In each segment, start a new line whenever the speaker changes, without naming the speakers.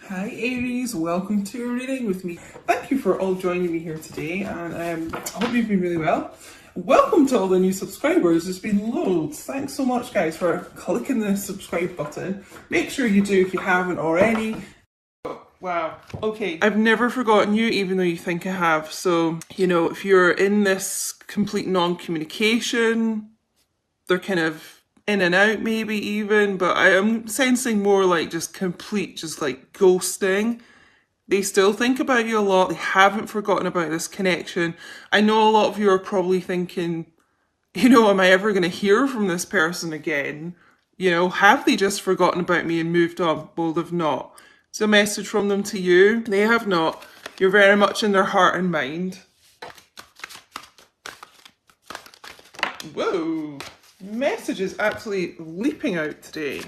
Hi Aries, welcome to a reading with me. Thank you for all joining me here today, and I hope you've been really well. Welcome to all the new subscribers. There's been loads. Thanks so much, guys, for clicking the subscribe button. Make sure you do if you haven't already. Wow. Okay. I've never forgotten you, even though you think I have. So, if you're in this complete non-communication, they're kind of in and out maybe even, but I am sensing more like just complete, just like ghosting. They still think about you a lot. They haven't forgotten about this connection. I know a lot of you are probably thinking, am I ever going to hear from this person again? Have they just forgotten about me and moved on? Well, they've not. It's a message from them to you. They have not. You're very much in their heart and mind. Whoa. Message is absolutely leaping out today.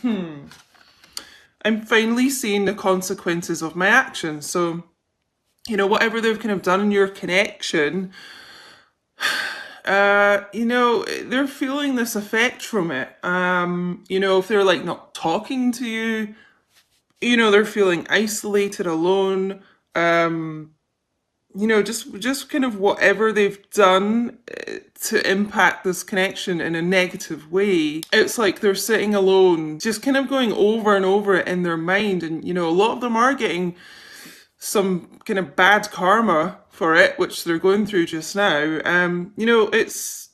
I'm finally seeing the consequences of my actions. So, whatever they've kind of done in your connection, they're feeling this effect from it. If they're like not talking to you, they're feeling isolated, alone. Just kind of whatever they've done to impact this connection in a negative way. It's like they're sitting alone, just kind of going over and over it in their mind. And, a lot of them are getting some kind of bad karma for it, which they're going through just now. It's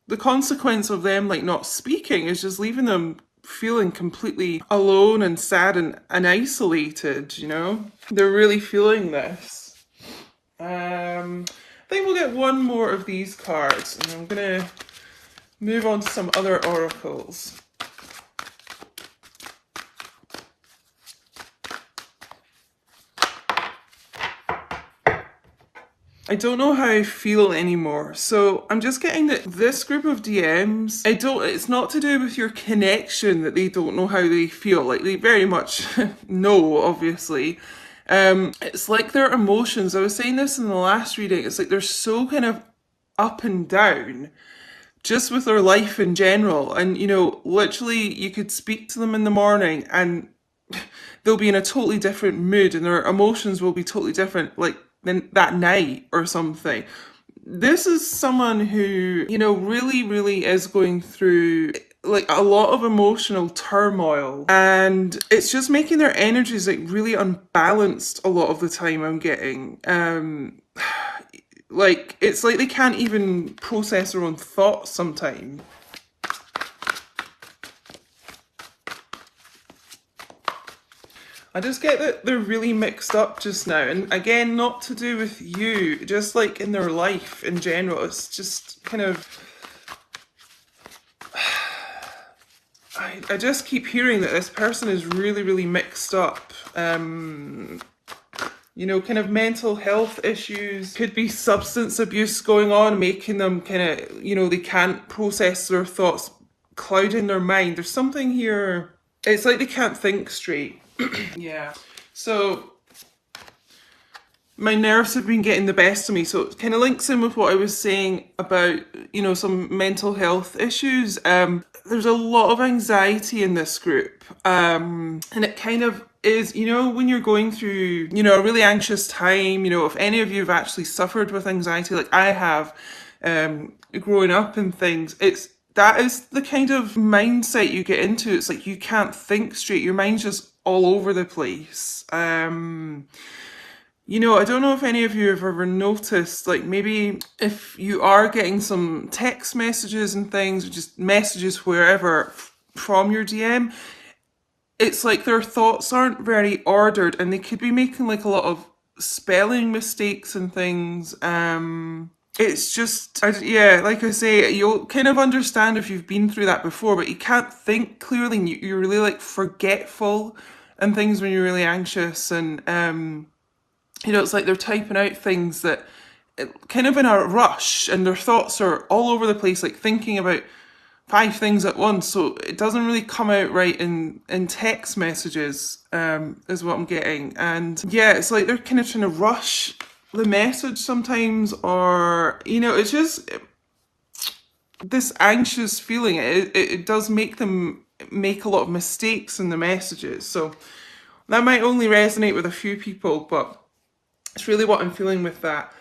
the consequence of them like not speaking is just leaving them feeling completely alone and sad and isolated, They're really feeling this. I think we'll get one more of these cards, and I'm going to move on to some other oracles. I don't know how I feel anymore. So I'm just getting that this group of DMs, it's not to do with your connection that they don't know how they feel. Like, they very much know, obviously. It's like their emotions. I was saying this in the last reading. It's like they're so kind of up and down just with their life in general. And, literally you could speak to them in the morning and they'll be in a totally different mood and their emotions will be totally different, like than that night or something. This is someone who, really, really is going through like a lot of emotional turmoil, and it's just making their energies like really unbalanced a lot of the time. I'm getting like it's like they can't even process their own thoughts sometimes. I just get that they're really mixed up just now, and again, not to do with you, just like in their life in general. It's just kind of I just keep hearing that this person is really, really mixed up. Kind of mental health issues, could be substance abuse going on, making them kind of, they can't process their thoughts, clouding their mind. There's something here, it's like they can't think straight. Yeah. So my nerves have been getting the best of me. So it kind of links in with what I was saying about, some mental health issues. There's a lot of anxiety in this group. And it kind of is, when you're going through, a really anxious time, if any of you have actually suffered with anxiety, like I have, growing up and things, that is the kind of mindset you get into. It's like you can't think straight. Your mind's just all over the place. I don't know if any of you have ever noticed, like maybe if you are getting some text messages and things, or just messages wherever from your DM, it's like their thoughts aren't very ordered and they could be making like a lot of spelling mistakes and things. It's just, like I say, you'll kind of understand if you've been through that before, but you can't think clearly and you're really like forgetful and things when you're really anxious. And, it's like they're typing out things that kind of in a rush and their thoughts are all over the place, like thinking about 5 things at once. So it doesn't really come out right in text messages, is what I'm getting. And yeah, it's like they're kind of trying to rush the message sometimes, or it's just this anxious feeling. It does make them make a lot of mistakes in the messages. So That might only resonate with a few people, but it's really what I'm feeling with that.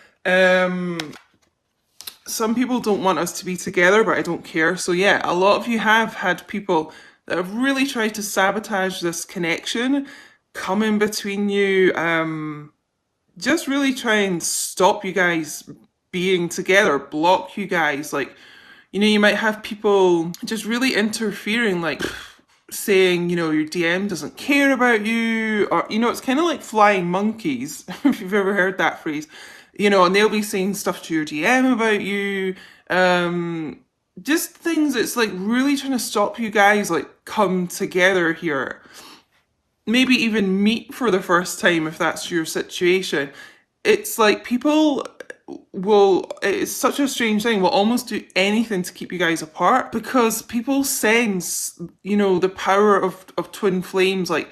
Some people don't want us to be together, but I don't care. So yeah, a lot of you have had people that have really tried to sabotage this connection, come in between you, just really try and stop you guys being together, block you guys. Like, you might have people just really interfering, like saying, your DM doesn't care about you, or, it's kind of like flying monkeys, if you've ever heard that phrase, and they'll be saying stuff to your DM about you, just things that's like really trying to stop you guys like come together here. Maybe even meet for the first time if that's your situation. It's like people it's such a strange thing, will almost do anything to keep you guys apart because people sense, the power of twin flames, like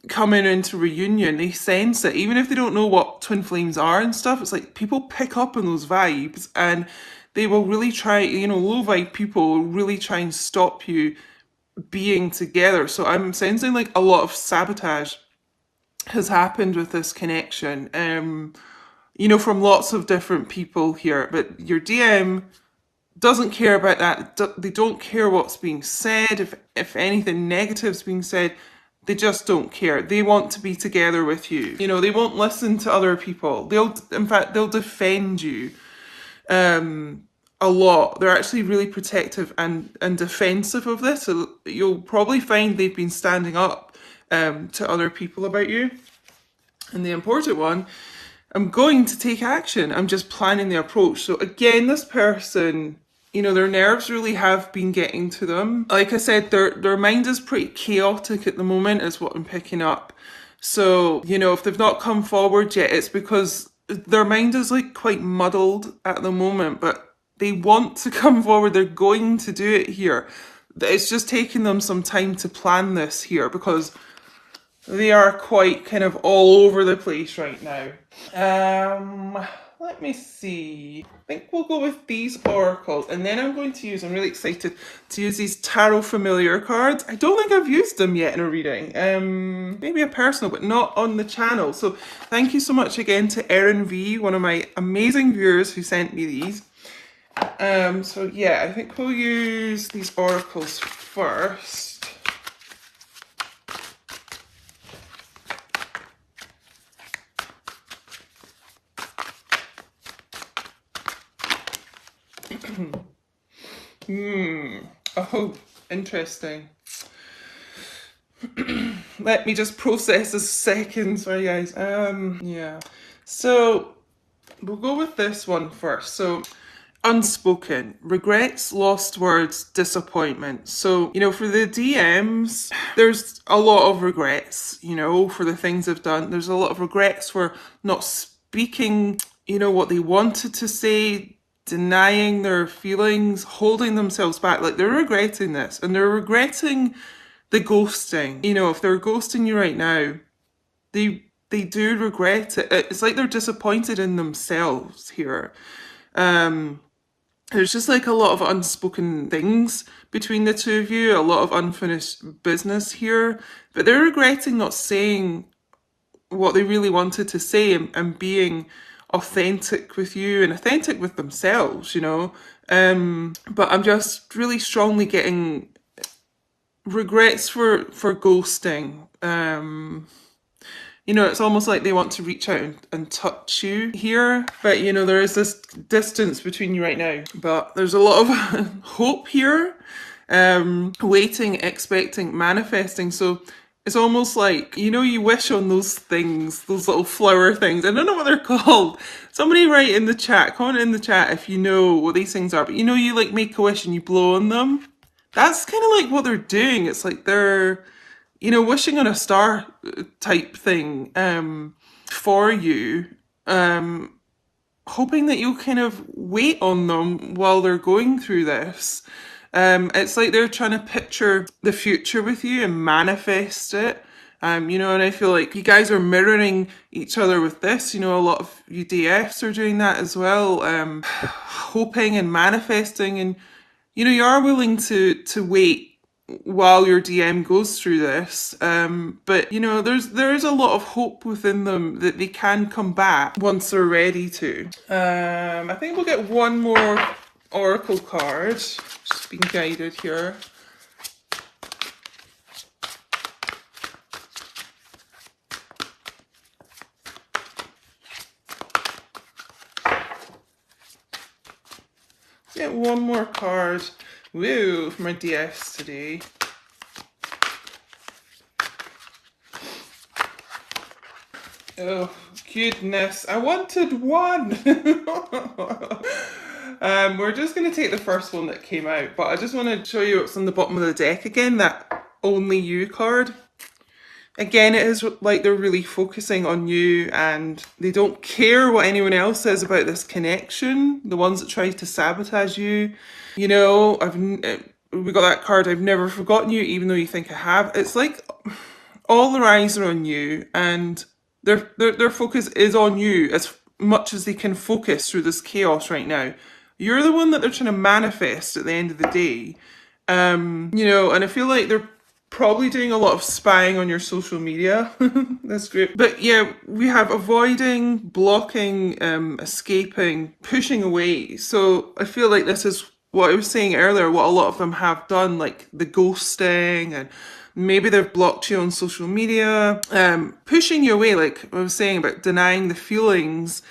coming into reunion. They sense it, even if they don't know what twin flames are and stuff. It's like people pick up on those vibes and they will really try, low vibe people will really try and stop you being together. So I'm sensing like a lot of sabotage has happened with this connection, from lots of different people here. But your DM doesn't care about that. They don't care what's being said. If anything negative's being said, they just don't care. They want to be together with you. They won't listen to other people. In fact, they'll defend you. A lot. They're actually really protective and defensive of this. So you'll probably find they've been standing up to other people about you. And the important one, I'm going to take action. I'm just planning the approach. So again, this person, their nerves really have been getting to them. Like I said, their mind is pretty chaotic at the moment, is what I'm picking up. So, if they've not come forward yet, it's because their mind is like quite muddled at the moment, but they want to come forward. They're going to do it here. It's just taking them some time to plan this here because they are quite kind of all over the place right now. Let me see. I think we'll go with these oracles, and then I'm really excited to use these tarot familiar cards. I don't think I've used them yet in a reading. Maybe a personal, but not on the channel. So thank you so much again to Erin V, one of my amazing viewers who sent me these. So yeah, I think we'll use these oracles first. Oh, interesting. Let me just process a second. Sorry, guys. Yeah. So we'll go with this one first. So unspoken regrets, lost words, disappointment. So, for the DMs, there's a lot of regrets, for the things they've done. There's a lot of regrets for not speaking, what they wanted to say, denying their feelings, holding themselves back. Like, they're regretting this, and they're regretting the ghosting. If they're ghosting you right now, they do regret it. It's like they're disappointed in themselves here. There's just like a lot of unspoken things between the two of you, a lot of unfinished business here, but they're regretting not saying what they really wanted to say and being authentic with you and authentic with themselves, but I'm just really strongly getting regrets for ghosting. It's almost like they want to reach out and touch you here, but there is this distance between you right now, but there's a lot of hope here, waiting, expecting, manifesting. So it's almost like, you wish on those things, those little flower things. I don't know what they're called. Somebody write in the chat, comment in the chat if you know what these things are. But you like make a wish and you blow on them. That's kind of like what they're doing. It's like they're, wishing on a star type thing for you, hoping that you'll kind of wait on them while they're going through this. It's like they're trying to picture the future with you and manifest it. And I feel like you guys are mirroring each other with this. A lot of you DFs are doing that as well, hoping and manifesting, and you are willing to wait while your DM goes through this. But you know, there is a lot of hope within them that they can come back once they're ready to. I think we'll get one more oracle card. Just being guided here. Get one more card. Woo, for my DS today. Oh, goodness. I wanted one. We're just going to take the first one that came out, but I just want to show you what's on the bottom of the deck again, that Only You card. Again, it is like they're really focusing on you and they don't care what anyone else says about this connection. The ones that try to sabotage you. You know, we got that card, I've never forgotten you, even though you think I have. It's like all their eyes are on you and their focus is on you as much as they can focus through this chaos right now. You're the one that they're trying to manifest at the end of the day. You know, and I feel like they're probably doing a lot of spying on your social media. That's great. But yeah, we have avoiding, blocking, escaping, pushing away. So I feel like this is what I was saying earlier, what a lot of them have done, like the ghosting, and maybe they've blocked you on social media, pushing you away, like I was saying about denying the feelings,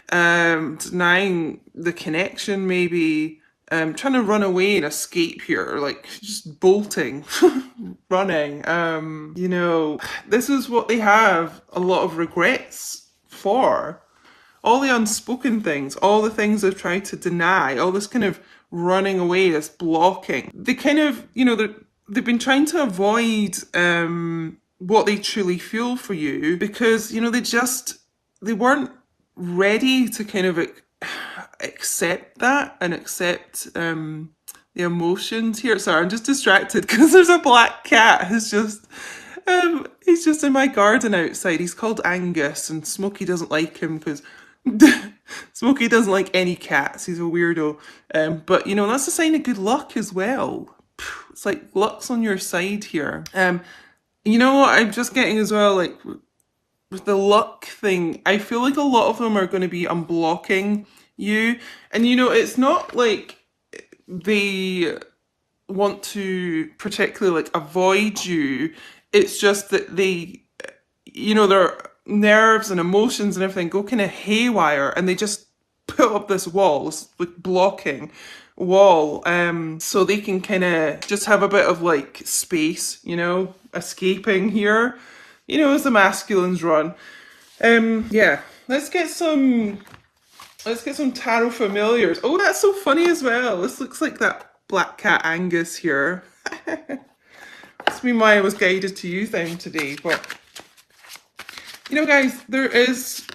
denying the connection maybe. Trying to run away and escape here, like just bolting, running. You know, this is what they have a lot of regrets for. All the unspoken things, all the things they've tried to deny, all this kind of running away, this blocking. They kind of, you know, they've been trying to avoid what they truly feel for you because, you know, they weren't ready to kind of accept that and accept the emotions here. Sorry, I'm just distracted because there's a black cat who's just he's just in my garden outside. He's called Angus and Smokey doesn't like him because Smokey doesn't like any cats. He's a weirdo. But you know, that's a sign of good luck as well. It's like luck's on your side here. You know what I'm just getting as well, like with the luck thing, I feel like a lot of them are going to be unblocking you. And you know, it's not like they want to particularly like avoid you. It's just that they, you know, their nerves and emotions and everything go kind of haywire and they just put up this wall, this like blocking wall, so they can kind of just have a bit of like space, you know, escaping here, you know, as the masculines run. Yeah, let's get some tarot familiars. Oh, that's so funny as well. This looks like that black cat Angus here. That's me why I was guided to use them today. But you know, guys, there is,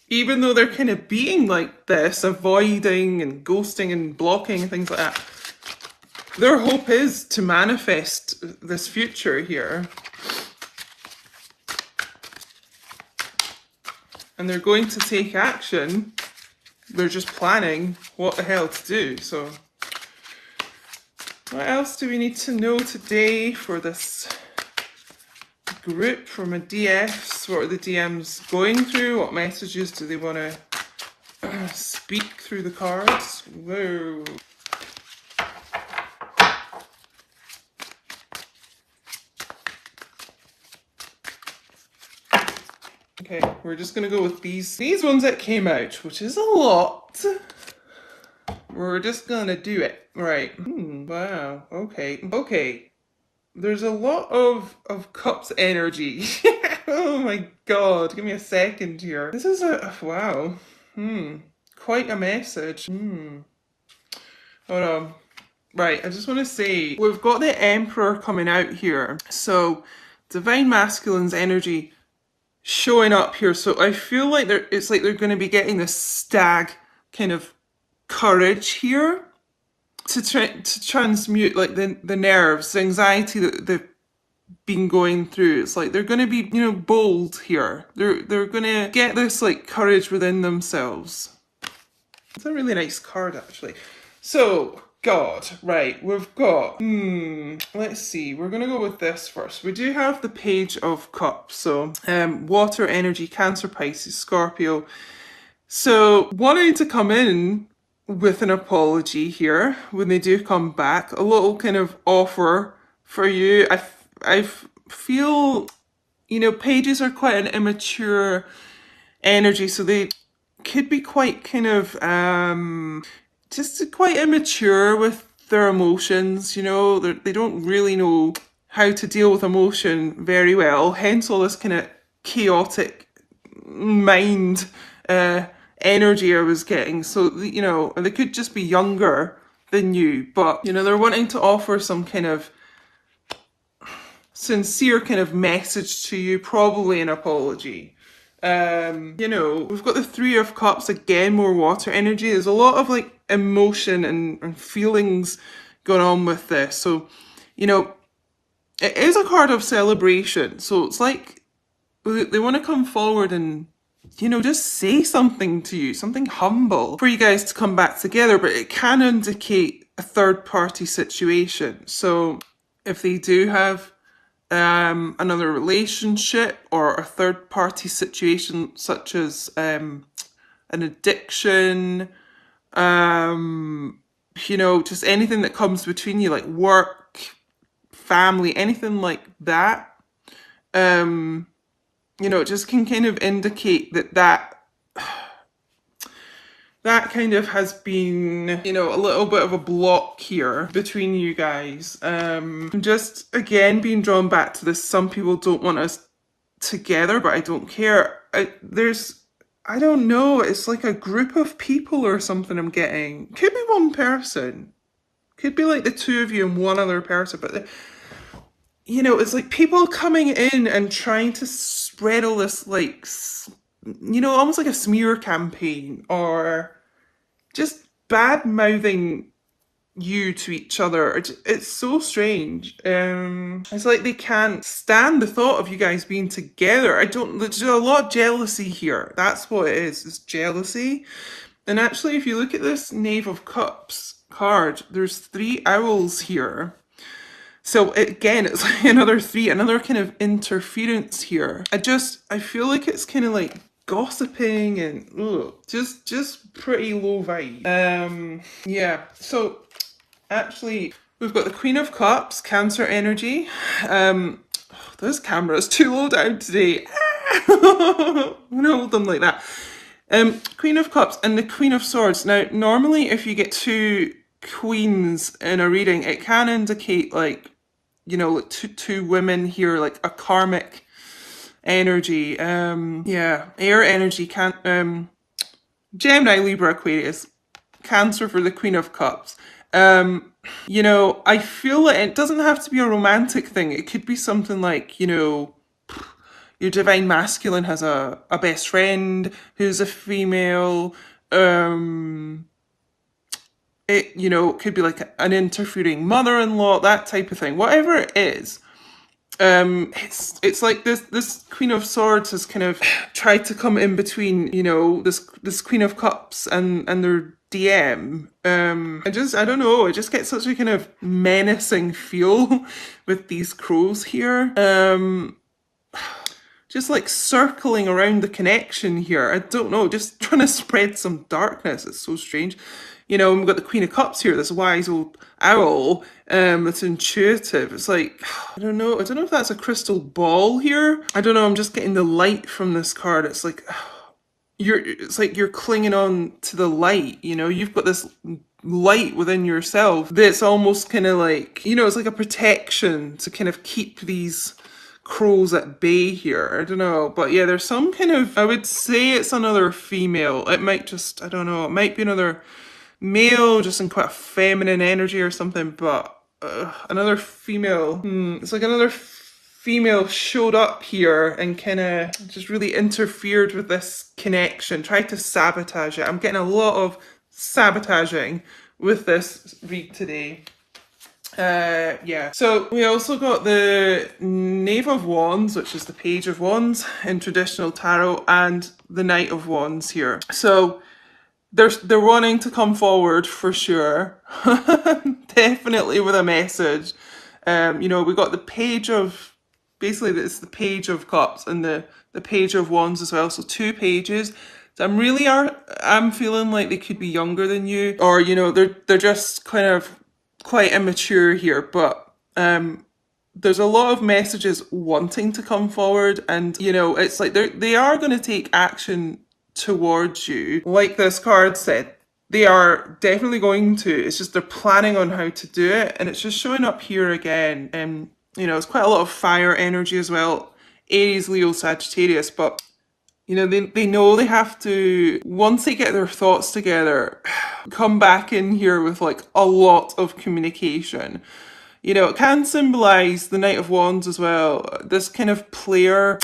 even though they're kind of being like this, avoiding and ghosting and blocking and things like that, their hope is to manifest this future here. And they're going to take action. They're just planning what the hell to do. So what else do we need to know today for this group, for my DFs? What are the DMs going through? What messages do they want to speak through the cards? Whoa. Okay, we're just going to go with these ones that came out, which is a lot. We're just going to do it. Right. Wow. Okay. There's a lot of cups energy. Oh my god. Give me a second here. This is wow. Quite a message. Hold on. Right, I just want to say, we've got the Emperor coming out here. So, Divine Masculine's energy showing up here. So I feel like it's like they're going to be getting this stag kind of courage here to transmute like the nerves, the anxiety that they've been going through. It's like they're going to be, you know, bold here. They're going to get this like courage within themselves. It's a really nice card actually. So God, right, we've got, let's see, we're going to go with this first. We do have the Page of Cups, so water energy, Cancer, Pisces, Scorpio. So wanting to come in with an apology here when they do come back, a little kind of offer for you. I feel, you know, pages are quite an immature energy, so they could be quite kind of just quite immature with their emotions, you know. They don't really know how to deal with emotion very well, hence all this kind of chaotic mind energy I was getting. So, you know, they could just be younger than you, but, you know, they're wanting to offer some kind of sincere kind of message to you, probably an apology. You know, we've got the Three of Cups, again, more water energy. There's a lot of like emotion and feelings going on with this. So, you know, it is a card of celebration. So it's like they want to come forward and, you know, just say something to you, something humble for you guys to come back together, but it can indicate a third party situation. So if they do have another relationship or a third party situation, such as an addiction, you know, just anything that comes between you, like work, family, anything like that, you know, it just can kind of indicate that kind of has been, you know, a little bit of a block here between you guys. I'm just, again, being drawn back to this. Some people don't want us together, but I don't care. I don't know, it's like a group of people or something I'm getting. Could be one person. Could be like the two of you and one other person, but you know, it's like people coming in and trying to spread all this, like, you know, almost like a smear campaign, or just bad mouthing you to each other. It's so strange. It's like they can't stand the thought of you guys being together. There's a lot of jealousy here. That's what it is. It's jealousy. And actually, if you look at this Knave of Cups card, there's 3 owls here. So again, it's like another kind of interference here. I feel like it's kind of like gossiping and just pretty low vibe. Yeah, so actually we've got the Queen of Cups, Cancer energy. This camera is too low down today. I'm gonna hold them like that. Queen of Cups and the Queen of Swords. Now, normally if you get 2 queens in a reading, it can indicate, like, you know, like two women here, like a karmic energy. Yeah, air energy, Gemini, Libra, Aquarius, Cancer for the Queen of Cups. You know, I feel like it doesn't have to be a romantic thing. It could be something like, you know, your divine masculine has a best friend who's a female. It, you know, it could be like an interfering mother-in-law, that type of thing. Whatever it is, it's like this Queen of Swords has kind of tried to come in between, you know, this Queen of Cups and their DM. I don't know, I just get such a kind of menacing feel with these crows here. Just like circling around the connection here. I don't know, just trying to spread some darkness. It's so strange. You know, we've got the Queen of Cups here, this wise old owl, that's intuitive. It's like, I don't know if that's a crystal ball here. I don't know, I'm just getting the light from this card. It's like, it's like you're clinging on to the light, you know? You've got this light within yourself that's almost kind of like, you know, it's like a protection to kind of keep these crows at bay here. I don't know, but yeah, there's some kind of, I would say it's another female. It might just, I don't know, it might be another male just in quite a feminine energy or something, but another female. It's like another female showed up here and kind of just really interfered with this connection, tried to sabotage it. I'm getting a lot of sabotaging with this read today. Yeah, so we also got the Knave of Wands, which is the Page of Wands in traditional tarot, and the Knight of Wands here. So they're wanting to come forward for sure. Definitely with a message. We got the page of, basically it's the page of cups and the page of wands as well. So two pages. So I'm feeling like they could be younger than you, or they're just kind of quite immature here, but there's a lot of messages wanting to come forward, and it's like they are going to take action towards you. Like this card said, they are definitely going to. It's just they're planning on how to do it, and it's just showing up here again. And it's quite a lot of fire energy as well. Aries, Leo, Sagittarius, but they know they have to, once they get their thoughts together, come back in here with like a lot of communication. It can symbolize the Knight of Wands as well. This kind of player,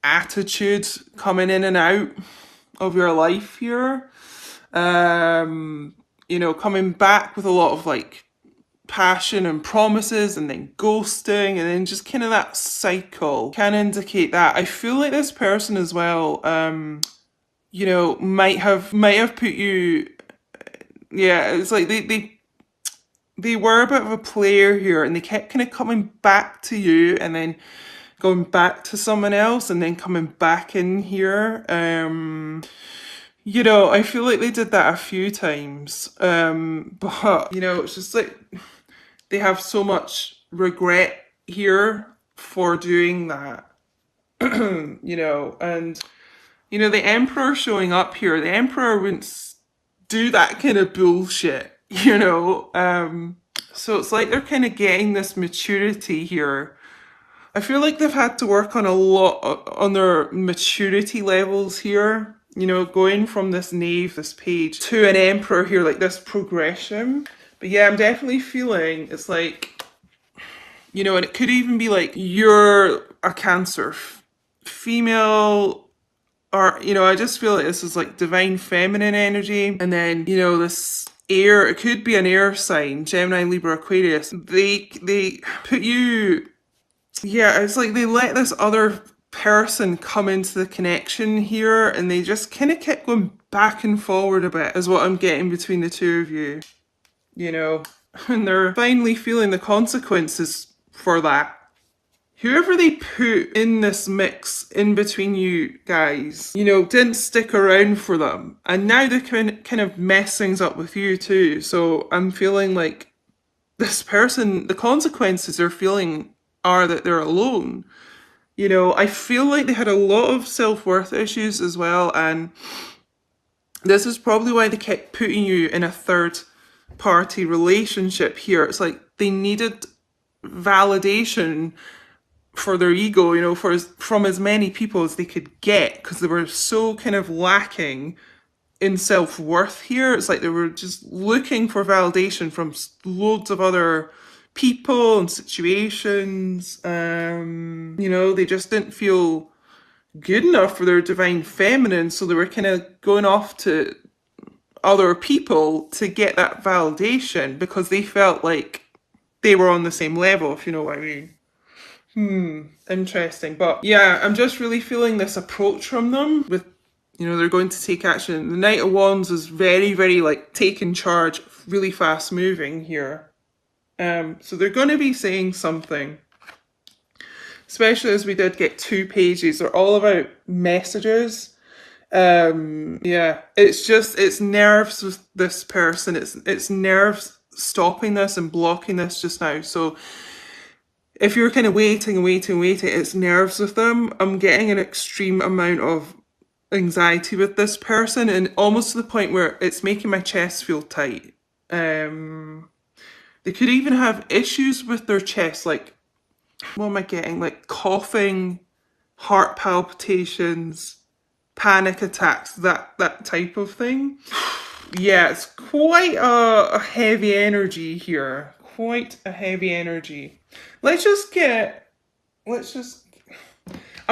attitude coming in and out of your life here. Coming back with a lot of like passion and promises, and then ghosting, and then just kind of that cycle can indicate that. I feel like this person as well, might have put you, yeah, it's like they were a bit of a player here, and they kept kind of coming back to you and then going back to someone else and then coming back in here. I feel like they did that a few times. But it's just like they have so much regret here for doing that. And the Emperor showing up here, the Emperor wouldn't do that kind of bullshit. So it's like they're kind of getting this maturity here. I feel like they've had to work on a lot on their maturity levels here. Going from this knave, this page, to an Emperor here, like this progression. But yeah, I'm definitely feeling it's like, and it could even be like you're a Cancer female, or I just feel like this is like divine feminine energy, and then this air, it could be an air sign, Gemini, Libra, Aquarius. They put you, yeah, it's like they let this other person come into the connection here, and they just kind of kept going back and forward a bit, is what I'm getting between the two of you. And they're finally feeling the consequences for that. Whoever they put in this mix in between you guys, didn't stick around for them. And now they can kind of mess things up with you too. So I'm feeling like this person, the consequences they're feeling are that they're alone. I feel like they had a lot of self-worth issues as well. And this is probably why they kept putting you in a third party relationship here. It's like they needed validation for their ego, from as many people as they could get, because they were so kind of lacking in self-worth here. It's like they were just looking for validation from loads of other people and situations. They just didn't feel good enough for their divine feminine, so they were kind of going off to other people to get that validation because they felt like they were on the same level, if you know what I mean. Interesting. But yeah, I'm just really feeling this approach from them with, they're going to take action. The Knight of Wands is very, very like taking charge, really fast moving here. So they're going to be saying something, especially as we did get two pages. They're all about messages. Yeah, it's nerves with this person. It's nerves stopping this and blocking this just now. So if you're kind of waiting, it's nerves with them. I'm getting an extreme amount of anxiety with this person, and almost to the point where it's making my chest feel tight. They could even have issues with their chest, like, what am I getting? Like coughing, heart palpitations, panic attacks, that type of thing. Yeah, it's quite a heavy energy here. Quite a heavy energy. I'm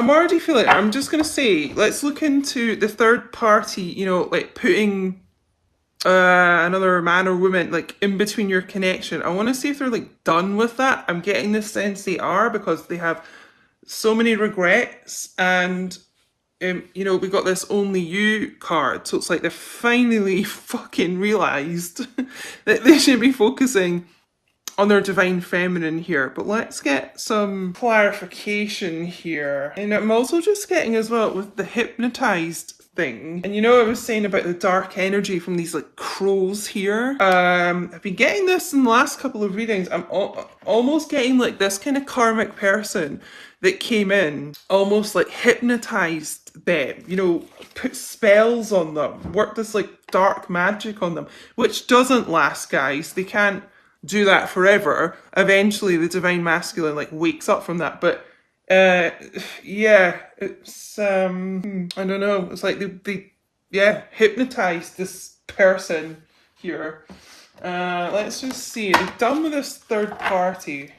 already feeling, I'm just going to say, let's look into the third party, like putting another man or woman like in between your connection. I want to see if they're like done with that. I'm getting this sense they are, because they have so many regrets, and you know, we got this only you card. So it's like they finally fucking realised that they should be focusing on their divine feminine here. But let's get some clarification here. And I'm also just getting as well with the hypnotized thing. And you know, I was saying about the dark energy from these like crows here. I've been getting this in the last couple of readings. I'm almost getting like this kind of karmic person that came in, almost like hypnotized them, you know, put spells on them, worked this like dark magic on them, which doesn't last, guys. They can't do that forever. Eventually the divine masculine like wakes up from that, but yeah, it's I don't know, it's like they yeah, hypnotized this person here. Let's just see, they're done with this third party.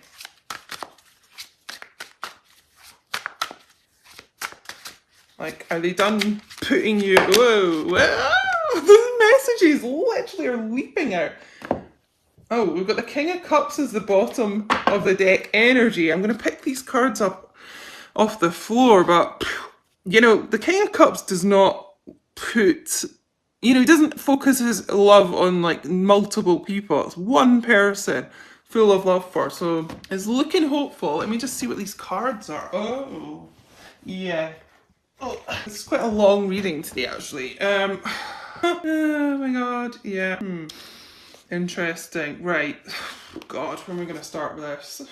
Like, are they done putting you, whoa, the messages literally are leaping out. Oh, we've got the King of Cups as the bottom of the deck energy. I'm going to pick these cards up off the floor, but, you know, the King of Cups does not put, you know, he doesn't focus his love on, like, multiple people. It's one person full of love for. So, it's looking hopeful. Let me just see what these cards are. Oh, yeah. Oh, this is quite a long reading today, actually. Oh my god, yeah. Interesting. Right. God, when are we going to start with this?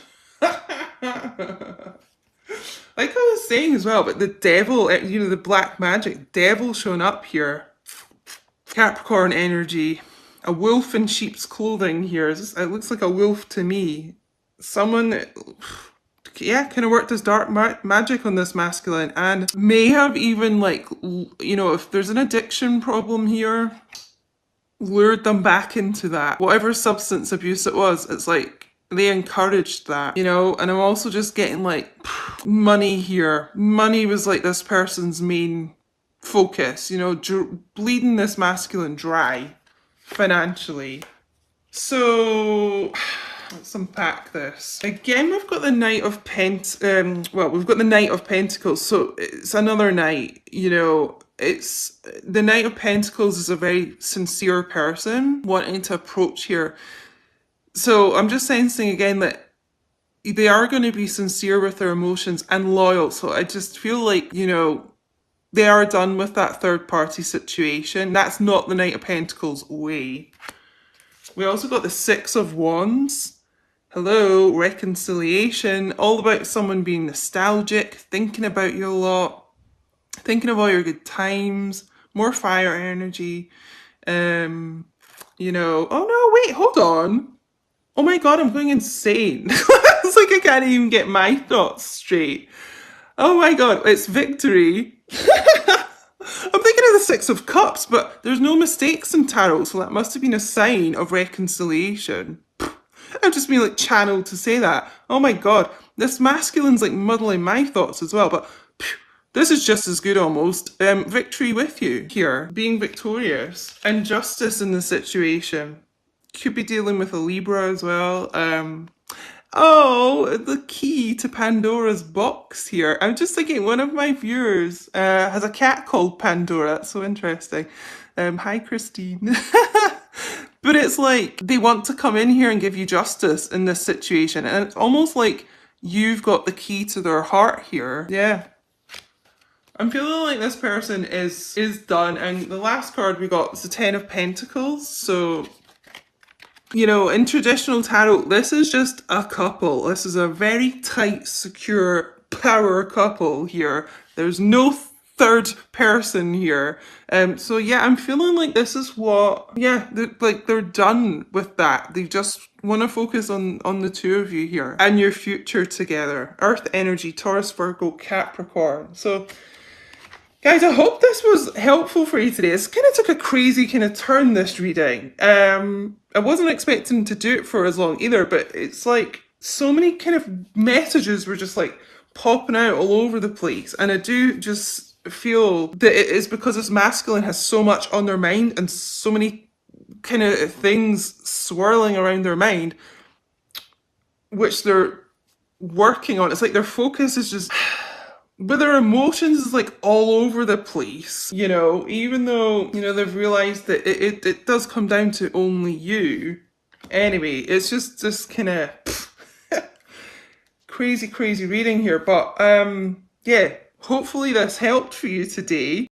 Like I was saying as well, but the devil, you know, the black magic devil showing up here. Capricorn energy. A wolf in sheep's clothing here. It looks like a wolf to me. Someone, yeah, kind of worked his dark magic on this masculine and may have even, like, you know, if there's an addiction problem here, lured them back into that. Whatever substance abuse it was, it's like they encouraged that, you know? And I'm also just getting like money here. Money was like this person's main focus, you know, bleeding this masculine dry financially. So let's unpack this. Again, we've got the Knight of we've got the Knight of Pentacles. So it's another knight, you know, it's the Knight of Pentacles is a very sincere person wanting to approach here. So I'm just sensing again that they are going to be sincere with their emotions and loyal. So I just feel like, you know, they are done with that third party situation. That's not the Knight of Pentacles way. We also got the Six of Wands. Hello, reconciliation. All about someone being nostalgic, thinking about you a lot. Thinking of all your good times, more fire energy, you know, oh no, wait, hold on. Oh my god, I'm going insane. It's like I can't even get my thoughts straight. Oh my god, it's victory. I'm thinking of the Six of Cups, but there's no mistakes in tarot, so that must have been a sign of reconciliation. I've just been like channeled to say that. Oh my god, this masculine's like muddling my thoughts as well, but this is just as good almost. Victory with you here, being victorious. And justice in the situation. Could be dealing with a Libra as well. Oh, the key to Pandora's box here. I'm just thinking one of my viewers has a cat called Pandora. That's so interesting. Hi, Christine. But it's like they want to come in here and give you justice in this situation. And it's almost like you've got the key to their heart here. Yeah. I'm feeling like this person is done, and the last card we got was the Ten of Pentacles. So, you know, in traditional tarot, this is just a couple. This is a very tight, secure power couple here. There's no third person here. So yeah, I'm feeling like this is what, yeah, they're done with that. They just want to focus on the two of you here and your future together. Earth energy, Taurus, Virgo, Capricorn. So guys, I hope this was helpful for you today. It's kind of took a crazy kind of turn, this reading. I wasn't expecting to do it for as long either, but it's like so many kind of messages were just like popping out all over the place. And I do just feel that it is because this masculine has so much on their mind and so many kind of things swirling around their mind, which they're working on. It's like their focus is just but their emotions is like all over the place, you know, even though, you know, they've realised that it does come down to only you. Anyway, it's just kind of crazy reading here, but yeah, hopefully this helped for you today.